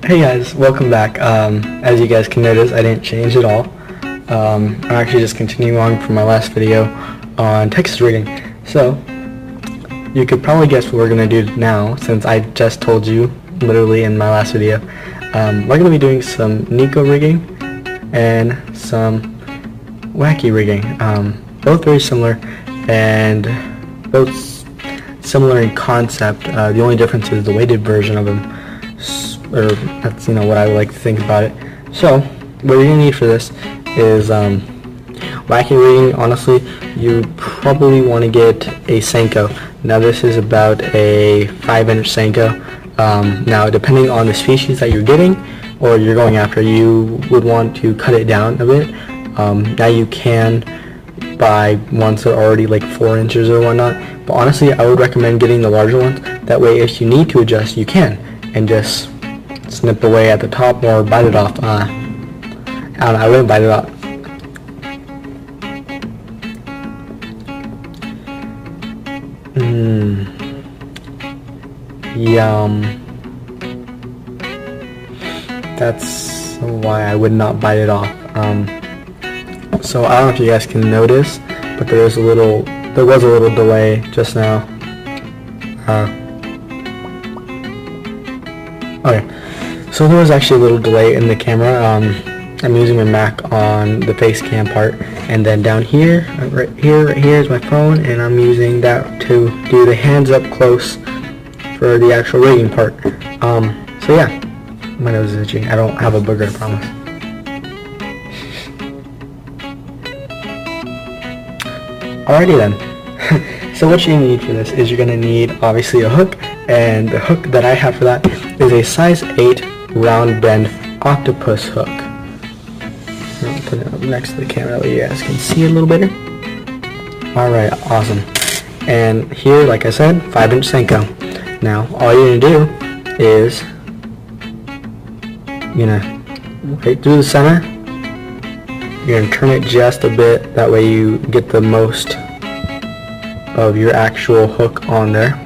Hey guys, welcome back. As you guys can notice, I didn't change at all. I'm actually just continuing on from my last video on Texas rigging. So, you could probably guess what we're going to do now, since I just told you, literally in my last video. We're going to be doing some Neko rigging and some Wacky rigging. Both very similar, and both similar in concept. The only difference is the weighted version of them. Or that's what I like to think about it. So what you're gonna need for this is Wacky rigging. Honestly, you probably want to get a Senko. Now this is about a 5-inch Senko. Now depending on the species that you're getting or you're going after, you would want to cut it down a bit. Now you can buy ones that are already like 4 inches or whatnot, but honestly I would recommend getting the larger ones. That way if you need to adjust, you can, and just snip away at the top or bite it off. I don't know, I wouldn't bite it off. Yum. That's why I would not bite it off. So I don't know if you guys can notice, but there was a little delay just now. Okay. So there was actually a little delay in the camera. I'm using my Mac on the face cam part, and then down here, right here is my phone, and I'm using that to do the hands up close for the actual rigging part. So yeah, my nose is itching. I don't have a booger, I promise. Alrighty then. So what you need for this is you're gonna need obviously a hook, and the hook that I have for that is a size 8 round bend octopus hook. I'll put it up next to the camera so you guys can see it a little better. Alright, awesome. And here, like I said, 5-inch Senko. Now, all you're gonna do is right through the center. You're gonna turn it just a bit, that way you get the most of your actual hook on there.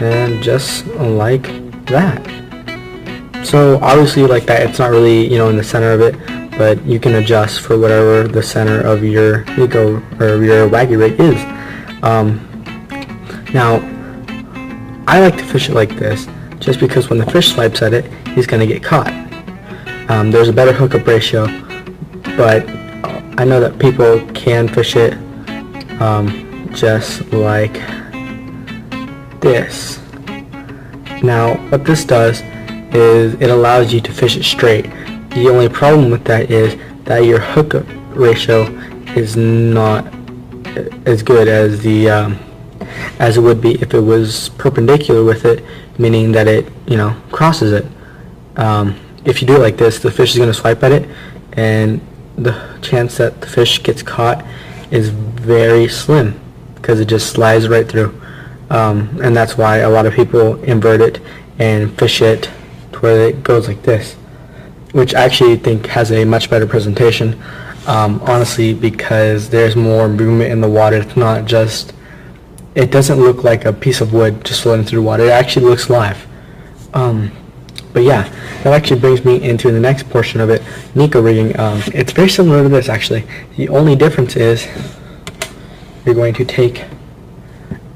And just like that. So obviously like that, it's not really in the center of it, but you can adjust for whatever the center of your Neko or your Wacky rig is. Now I like to fish it like this just because when the fish swipes at it, he's gonna get caught. There's a better hookup ratio, but I know that people can fish it just like this. Now what this does is it allows you to fish it straight. The only problem with that is that your hookup ratio is not as good as the as it would be if it was perpendicular with it, meaning that it crosses it. If you do it like this, the fish is going to swipe at it, and the chance that the fish gets caught is very slim because it just slides right through. And that's why a lot of people invert it and fish it to where it goes like this, which I actually think has a much better presentation, honestly, because there's more movement in the water. It's not just, it doesn't look like a piece of wood just floating through the water. It actually looks live. But yeah, that actually brings me into the next portion of it, Neko rigging. It's very similar to this actually. The only difference is you're going to take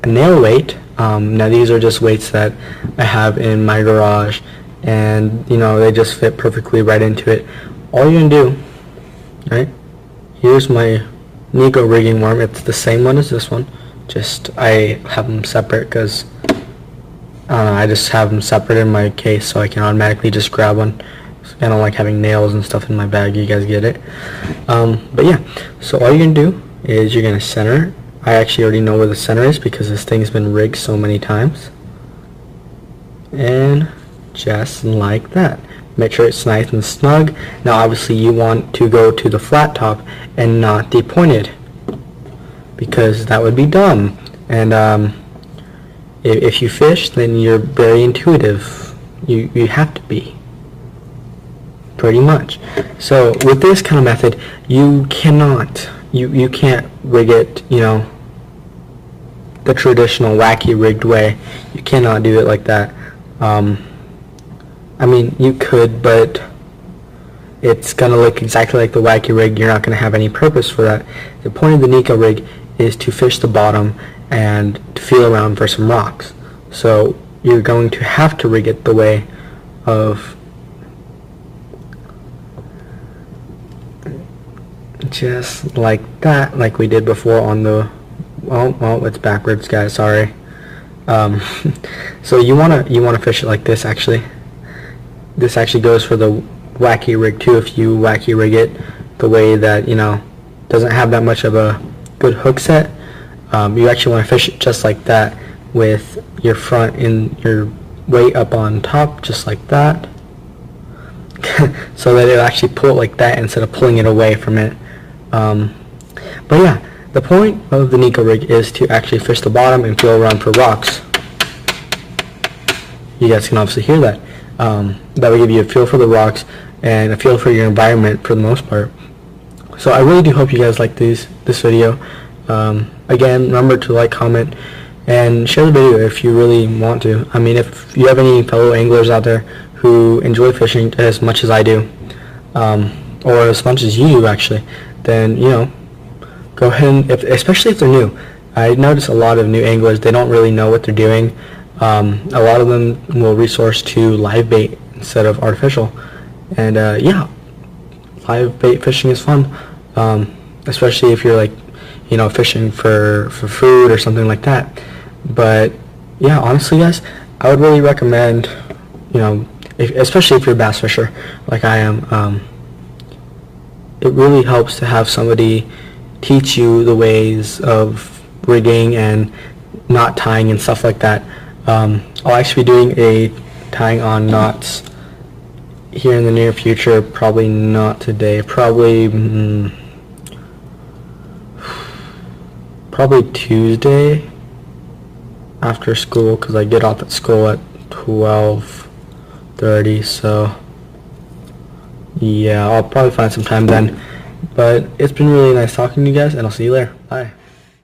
a nail weight. Now these are just weights that I have in my garage, and they just fit perfectly right into it. All you're gonna do, right? Here's my Neko rigging worm. It's the same one as this one. Just I have them separate because I don't know, I just have them separate in my case so I can automatically just grab one. I don't like having nails and stuff in my bag. You guys get it. But yeah, so all you're gonna do is you're gonna center. I actually already know where the center is because this thing's been rigged so many times. And just like that. Make sure it's nice and snug. Now obviously you want to go to the flat top and not the pointed, because that would be dumb. And if you fish, then you're very intuitive. You have to be. Pretty much. So with this kind of method, you cannot, you can't rig it, the traditional wacky rigged way. You cannot do it like that. I mean, you could, but it's gonna look exactly like the wacky rig. You're not gonna have any purpose for that. The point of the Neko rig is to fish the bottom and to feel around for some rocks. So you're going to have to rig it the way of just like that, like we did before on the, well, it's backwards, guys, sorry. So you wanna fish it like this. Actually, this actually goes for the wacky rig too. If you wacky rig it the way that, you know, doesn't have that much of a good hook set, you actually want to fish it just like that, with your front and your weight up on top, just like that, so that it'll actually pull it like that instead of pulling it away from it. But yeah, the point of the Neko rig is to actually fish the bottom and feel around for rocks. You guys can obviously hear that. That will give you a feel for the rocks and a feel for your environment for the most part. So I really do hope you guys like this video. Again, remember to like, comment, and share the video if you really want to. I mean, if you have any fellow anglers out there who enjoy fishing as much as I do, or as much as you do actually, then, you know, go ahead and, especially if they're new. I notice a lot of new anglers, they don't really know what they're doing. A lot of them will resource to live bait instead of artificial, and yeah, live bait fishing is fun, especially if you're, like, you know, fishing for food or something like that. But yeah, honestly guys, I would really recommend, you know, especially if you're a bass fisher like I am, it really helps to have somebody teach you the ways of rigging and knot tying and stuff like that. I'll actually be doing a tying on knots here in the near future. Probably not today, probably Tuesday after school, because I get off at school at 12:30, so yeah, I'll probably find some time then. But it's been really nice talking to you guys, and I'll see you later. Bye.